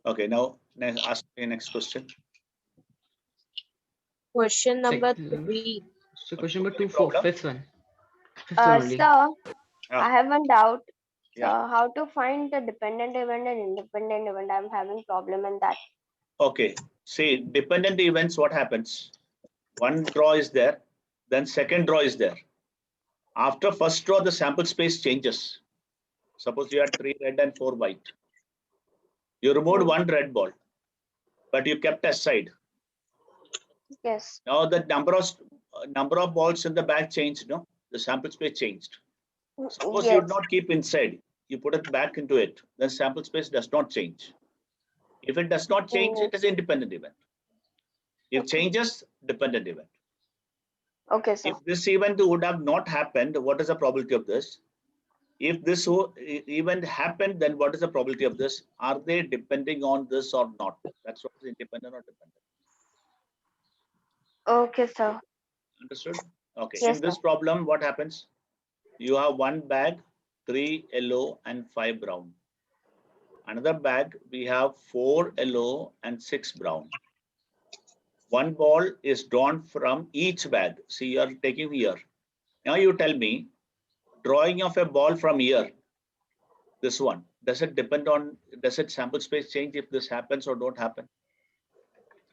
Okay, now ask me next question. Question number Like, 3. so question number Any 2, 4, problem? fifth one. Fifth one only. Sir, Yeah. I have one doubt. Yeah. So how to find the dependent event and independent event? I'm having problem in that. Okay. See, dependent events, what happens? One draw is there, then second draw is there. After first draw, the sample space changes. Suppose you had 3 red and 4 white. You removed one red ball, but you kept aside. Yes. Now the number of balls in the bag changed. No, the sample space changed. Suppose you would Yes. not keep inside, you put it back into it, then sample space does not change. If it does not change, it is independent event. If changes, dependent event. Okay, sir. If this event would have not happened, what is the probability of this? If this event happened, then what is the probability of this? Are they depending on this or not? That's what is independent or dependent. Okay, sir. Understood? Okay. Yes, In this sir. problem, what happens? You have one bag, 3 yellow and 5 brown. Another bag, we have 4 yellow and 6 brown. One ball is drawn from each bag. See, you are taking here. Now you tell me, drawing of a ball from here, this one, does it depend on, does it sample space change if this happens or don't happen?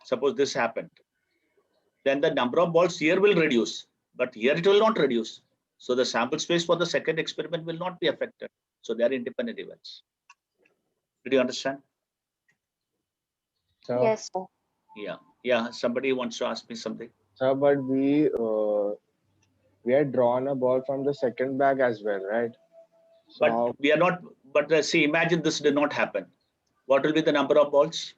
Suppose this happened. Then the number of balls here will reduce, but here it will not reduce. So the sample space for the second experiment will not be affected. So they are independent events. Did you understand? So, Yes, sir. Yeah. Yeah. Somebody wants to ask me something. so but we had drawn a ball from the second bag as well, right? So But how, we are not, but see, imagine this did not happen. What will be the number of balls?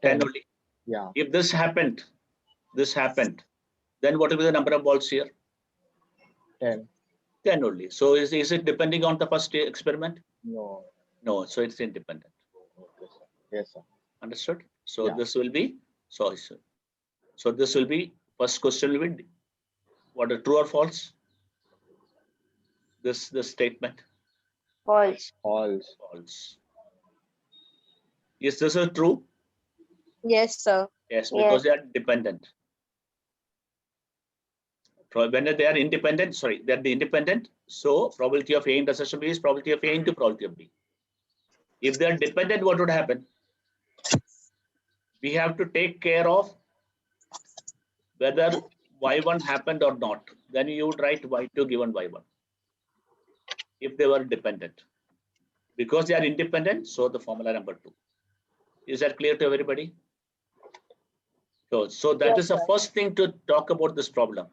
10 only. yeah, If this happened, then what will be the number of balls here? 10. 10 only. So is it depending on the first experiment? No. No, so it's independent. Okay, sir. Yes, sir. Understood? So Yeah. this will be, sorry, sir. So this will be, first question will be, what are true or false? This statement, False. False. false. Is this a true? Yes, sir. Yes, because they are dependent. When they are independent, sorry, they are the independent. So probability of A intersection B is probability of A into probability of B. If they are dependent, what would happen? We have to take care of whether Y1 happened or not. Then you would write Y2 given Y1. If they were dependent. Because they are independent, so the formula number 2. Is that clear to everybody? So that Yes, is the sir. first thing to talk about this problem.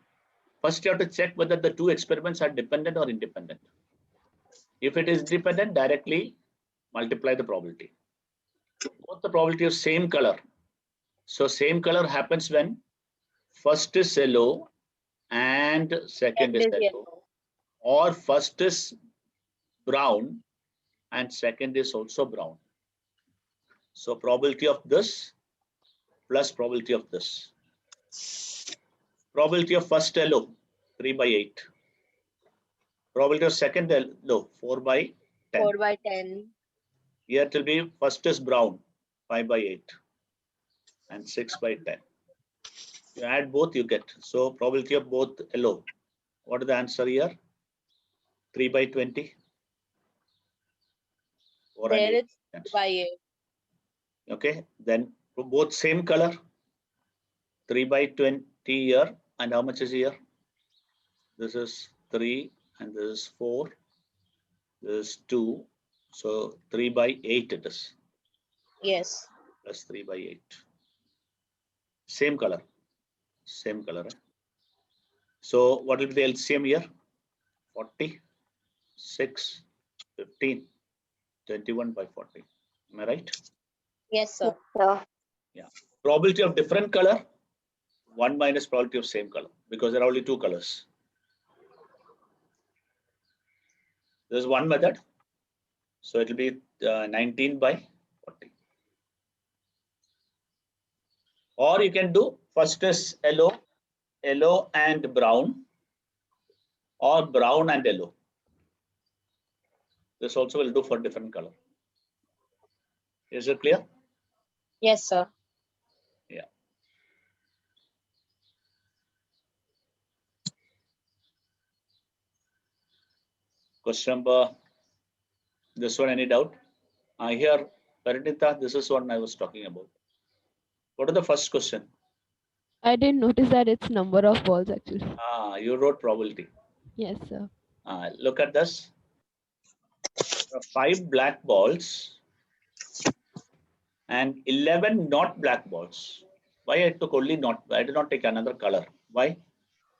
First, you have to check whether the two experiments are dependent or independent. If it is dependent, directly multiply the probability. Both the probability of same color. So same color happens when first is yellow and second Second is is yellow, yellow. or first is brown and second is also brown. So probability of this plus probability of this. Probability of first yellow, 3 by 8. Probability of second yellow, 4 by 10. 4 by 10. Here it will be first is brown, 5 by 8 and 6 by 10. You add both, you get. So probability of both yellow. What is the answer here? 3 by 20. 4 and There 8. it's 4 by 8. Okay, then both same color. 3 by 20 here. And how much is here? This is 3 and this is 4. This is 2. So 3 by 8 it is. Yes. Plus 3 by 8. Same color. Same color. So what will be the LCM here? 40, 6, 15, 21 by 40. Am I right? Yes, sir. Sir. Yeah. Probability of different color, 1 minus probability of same color, because there are only 2 colors. There's one method. So it will be 19 by 40. Or you can do first is yellow and brown, or brown and yellow. This also will do for different color. Is it clear? Yes, sir. Question number, this one, any doubt? Here, Parinita, this is what I was talking about. What is the first question? I didn't notice that it's number of balls actually. You wrote probability. Yes, sir. Look at this. 5 black balls and 11 not black balls. Why I took only not? I did not take another color. Why?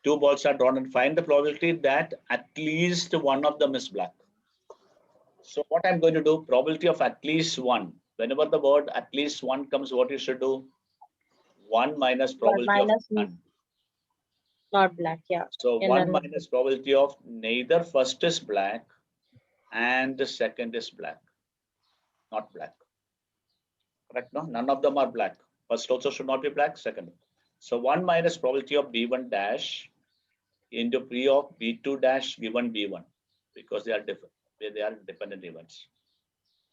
2 balls are drawn and find the probability that at least one of them is black. So what I'm going to do, probability of at least one. Whenever the word at least one comes, what you should do? 1 minus probability minus of none. Not black, yeah. So And 1 then- minus probability of neither first is black and the second is black. Not black. Correct? No, none of them are black. First also should not be black, second. So 1 minus probability of B1 dash into P of B2 dash given B1, because they are different. They are dependent events.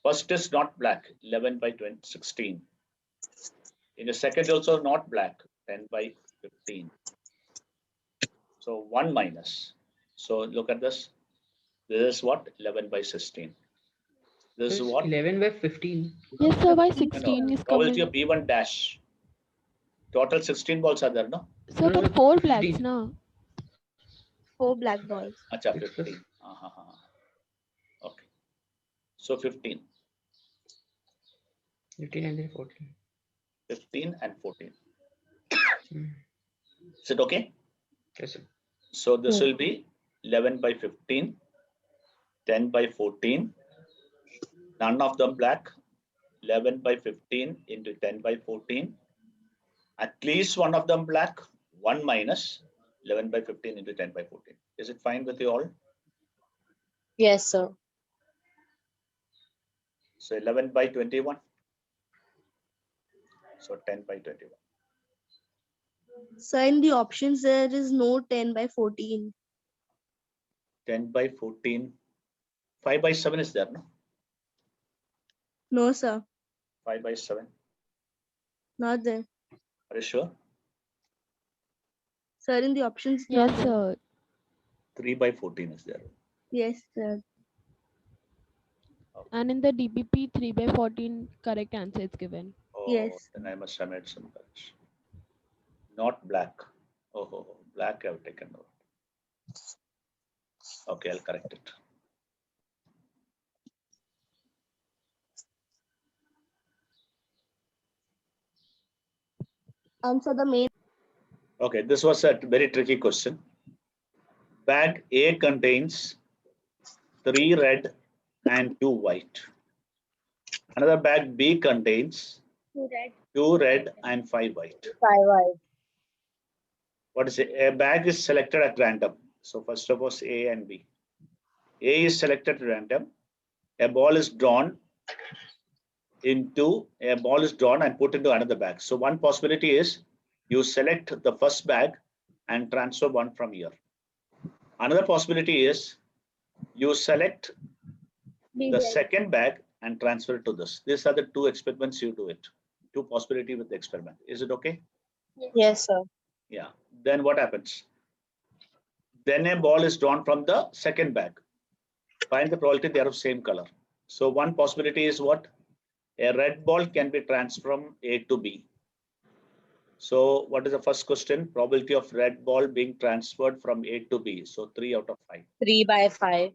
First is not black, 11 by 16. In the second also not black, 10 by 15. So 1 minus. So look at this. This is what? 11 by 16. This is It's what? 11 by 15. Yes, sir. Why No, 16 no. is Probability coming? of B1 dash. Total 16 balls are there, no? Sir, No, but no, 4 15. blacks now. 4 black balls. Acha, It's 15. Okay. So 15. 15 and then 14. 15 and 14. Hmm. Is it okay? Yes, sir. So this Hmm. will be 11 by 15, 10 by 14. None of them black. 11 by 15 into 10 by 14. At least one of them black. 1 minus 11 by 15 into 10 by 14. Is it fine with you all? Yes, sir. So 11 by 21. So 10 by 21. So in the options, there is no 10 by 14. 10 by 14. 5 by 7 is there, no? No, sir. 5 by 7. Not there. Are you sure? Sir, in the options, not Yes, there. sir. 3 by 14 is there. Yes, sir. And in the DPP 3 by 14 correct answer is given. Oh, Yes. then I must have made some correction. Not black. Oh, black I have taken note. Okay, I'll correct it. Answer the main. Okay, this was a very tricky question. Bag A contains 3 red and 2 white. Another bag B contains 2 red and 5 white. 5 white. What is it? A bag is selected at random. So first of all, A and B. A is selected at random. A ball is drawn and put into another bag. So one possibility is you select the first bag and transfer one from here. Another possibility is you select the second bag and transfer it to this. These are the 2 experiments you do it. 2 possibility with the experiment. Is it okay? Yes, sir. Yeah. Then what happens? Then a ball is drawn from the second bag. Find the probability they are of same color. So one possibility is what? A red ball can be transferred from A to B. So what is the first question? Probability of red ball being transferred from A to B. So 3 out of 5. 3 by 5.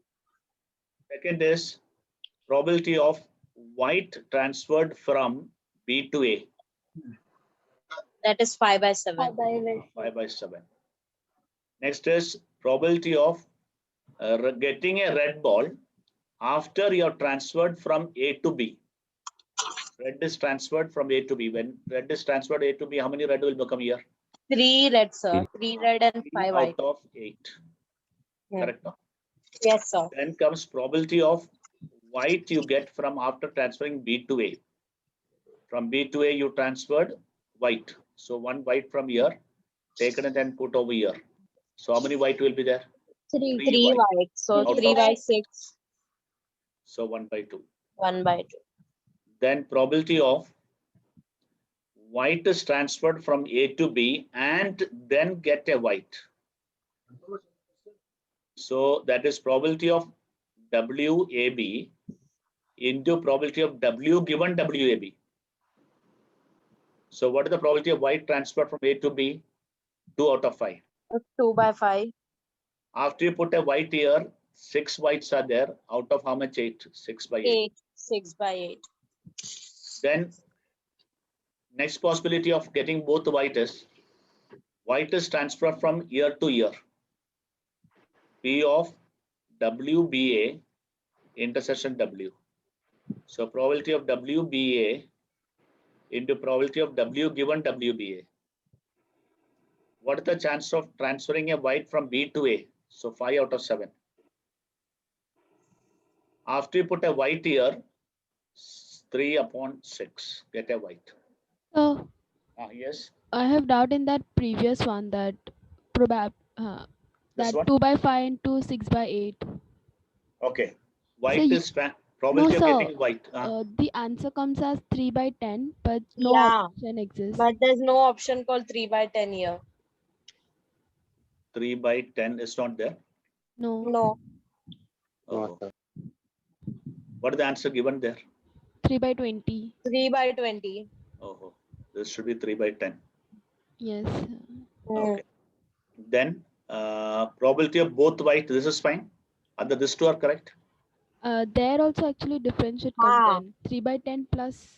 Second is probability of white transferred from B to A. That is 5 by 7. 5 by 7. Next is probability of getting a red ball after you have transferred from A to B. Red is transferred from A to B. When red is transferred A to B, how many red will become here? 3 red, sir. 3 red and 3 5 white. out of 8. Hmm. Correct? No? Yes, sir. Then comes probability of white you get from after transferring B to A. From B to A, you transferred white. So one white from here, taken and then put over here. So how many white will be there? 3 white. So Out 3 of- by 6. So 1 by 2. 1 by 2. then probability of white is transferred from A to B and then get a white. So that is probability of WAB into probability of W given WAB. So what is the probability of white transfer from A to B? 2 out of 5. 2 by 5. After you put a white here, 6 whites are there. Out of how much? 8. 6 by 8. 8. 6 by 8. Then next possibility of getting both white is transferred from year to year. P of WBA intersection W. So probability of WBA into probability of W given WBA. What is the chance of transferring a white from B to A? So 5 out of 7. After you put a white here, 3 upon 6, get a white. So Yes, I have doubt in that previous one that this that one. 2 by 5 into 6 by 8. Okay, white you- is probability of sir. getting white. The answer comes as 3 by 10, but no Yeah. option exists. But there's no option called 3 by 10 here. 3 by 10 is not there. No. No. Oh. What is the answer given there? 3 by 20. 3 by 20. Oh, this should be 3 by 10. Yes. Okay. Then probability of both white, this is fine. Other these two are correct. There also actually difference should come then. 3 by 10 plus.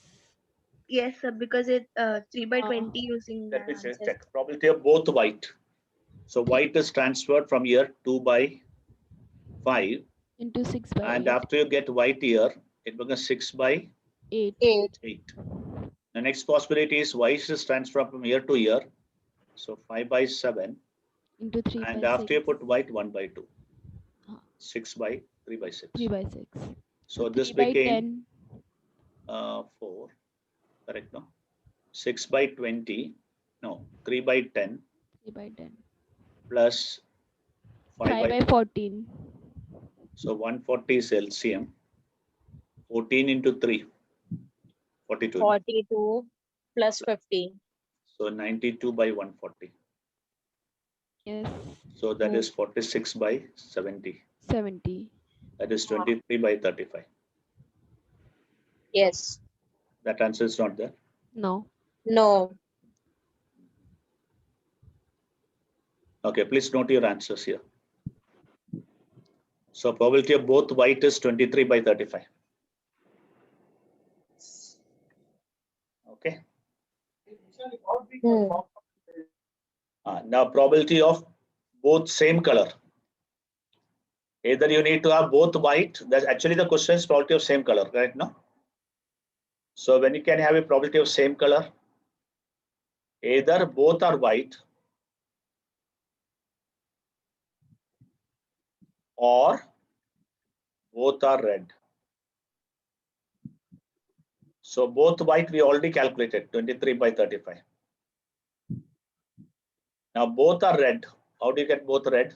Yes, sir, because it 3 by Ah. 20 using Let me the answer. check. Probability of both white. So white is transferred from here 2 by 5. Into 6 by And 8. after you get white here, it becomes 6 by 8. 8. The next possibility is white is transferred from here to here. So 5 by 7. Into 3 And by after 6. you put white 1 by 2. Ah. 6 by 3 by 6. 3 by 6. So 3 this by became 10. 4. Correct, no? 6 by 20. No, 3 by 10 3 by 10. plus 5 5 by 14. So 140 is LCM. 14 into 3. 42. 42 plus 50. So 92 by 140. Yes. So that is 46 by 70. 70. That is 23 by 35. Yes. That answer is not there. No. No. Okay, please note your answers here. So probability of both white is 23 by 35. Okay. Now probability of both same color. Either you need to have both white. That's actually the question is probability of same color, right? No. So when you can have a probability of same color, either both are white or both are red. So both white we already calculated 23 by 35. Now both are red. How do you get both red?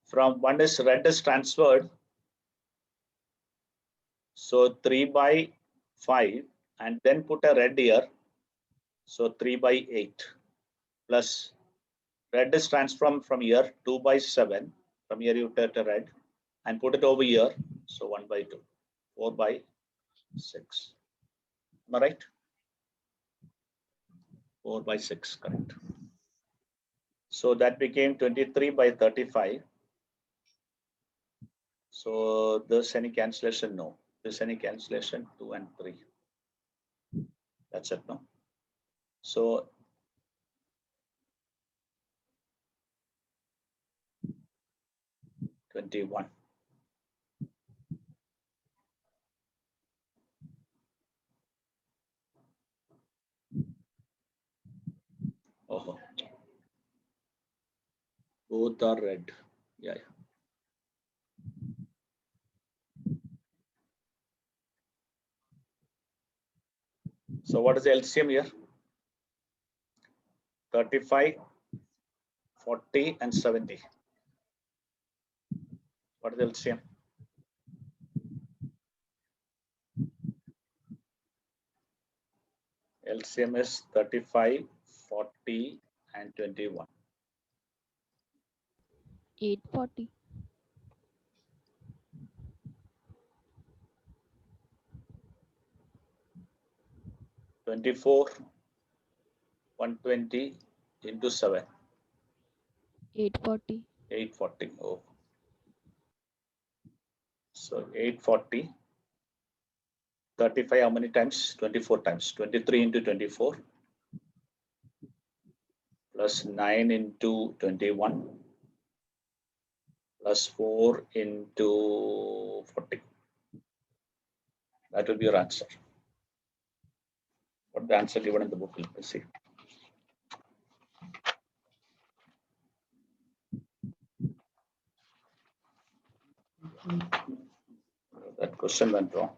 From one is red is transferred. So 3 by 5 and then put a red here. So 3 by 8 plus red is transformed from here 2 by 7. From here you take a red and put it over here. So 1 by 2, 4 by 6. Am I right? 4 by 6, correct. So that became 23 by 35. So there's any cancellation? No. There's any cancellation? 2 and 3. That's it, no? So $21. Oh, both are red. Yeah. So what is the LCM here? 35, 40, and 70. What is the LCM? LCM is 35, 40, and 21. 840. 24, 120 into 7. 840. 840. Oh. So 840. 35, how many times? 24 times. 23 into 24. Plus 9 into 21. Plus 4 into 40. That will be your answer. What the answer given in the book? Let's see. That question went wrong.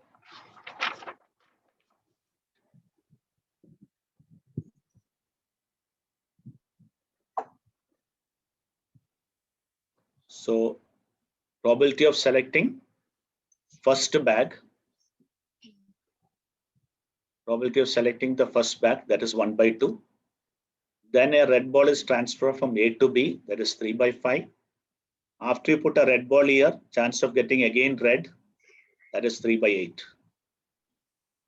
So probability of selecting first bag. Probability of selecting the first bag, that is 1/2. Then a red ball is transferred from A to B, that is 3/5. After you put a red ball here, chance of getting again red, that is 3/8.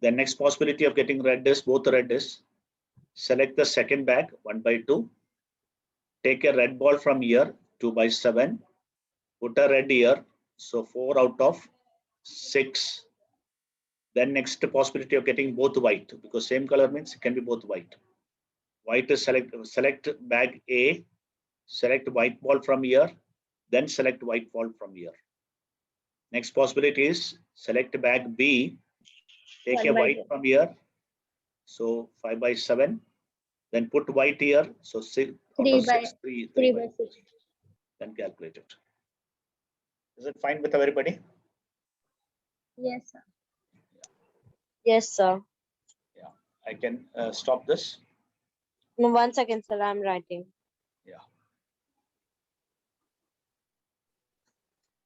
The next possibility of getting red is both red is select the second bag 1/2. Take a red ball from here 2/7. Put a red here, so 4 out of 6. Then next possibility of getting both white, because same color means it can be both white. White is select bag A, select white ball from here, then select white ball from here. Next possibility is select bag B, take a white from here, so 5/7, then put white here, so 6 out of 6, 3/6. Then calculate it. Is it fine with everybody? Yes, sir. Yes, sir. I can stop this. No, 1 second, sir. I'm writing. Yeah.